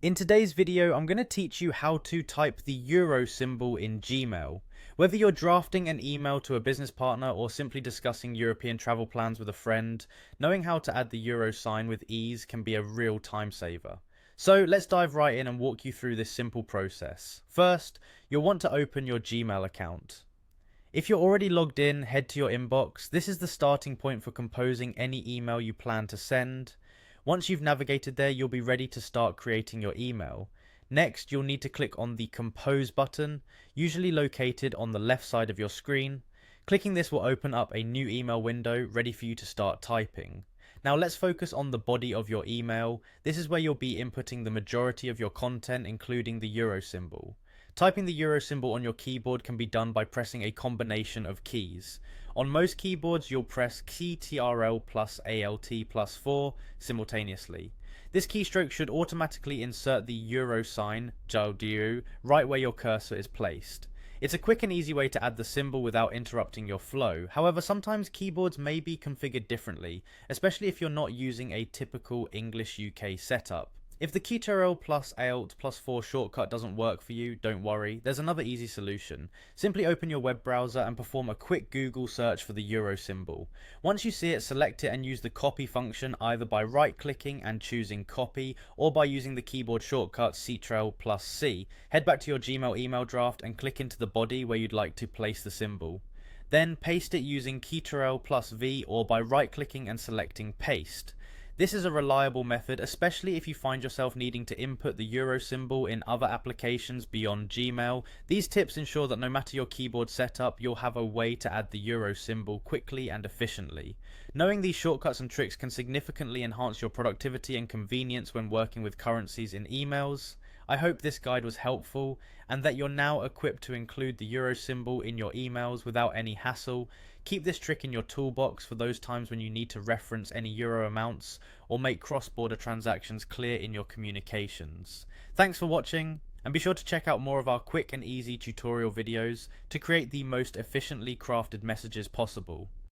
In today's video, I'm going to teach you how to type the euro symbol in Gmail. Whether you're drafting an email to a business partner or simply discussing European travel plans with a friend, knowing how to add the euro sign with ease can be a real time saver. So let's dive right in and walk you through this simple process. First, you'll want to open your Gmail account. If you're already logged in, head to your inbox. This is the starting point for composing any email you plan to send. Once you've navigated there, you'll be ready to start creating your email. Next, you'll need to click on the Compose button, usually located on the left side of your screen. Clicking this will open up a new email window ready for you to start typing. Now let's focus on the body of your email. This is where you'll be inputting the majority of your content, including the euro symbol. Typing the euro symbol on your keyboard can be done by pressing a combination of keys. On most keyboards, you'll press Ctrl plus Alt plus 4 simultaneously. This keystroke should automatically insert the euro sign, Jaldiu, right where your cursor is placed. It's a quick and easy way to add the symbol without interrupting your flow. However, sometimes keyboards may be configured differently, especially if you're not using a typical English UK setup. If the Ctrl plus Alt plus 4 shortcut doesn't work for you, don't worry, there's another easy solution. Simply open your web browser and perform a quick Google search for the euro symbol. Once you see it, select it and use the copy function either by right clicking and choosing copy or by using the keyboard shortcut Ctrl plus C. Head back to your Gmail email draft and click into the body where you'd like to place the symbol. Then paste it using Ctrl plus V or by right clicking and selecting paste. This is a reliable method, especially if you find yourself needing to input the euro symbol in other applications beyond Gmail. These tips ensure that no matter your keyboard setup, you'll have a way to add the euro symbol quickly and efficiently. Knowing these shortcuts and tricks can significantly enhance your productivity and convenience when working with currencies in emails. I hope this guide was helpful and that you're now equipped to include the euro symbol in your emails without any hassle. Keep this trick in your toolbox for those times when you need to reference any euro amounts or make cross-border transactions clear in your communications. Thanks for watching, and be sure to check out more of our quick and easy tutorial videos to create the most efficiently crafted messages possible.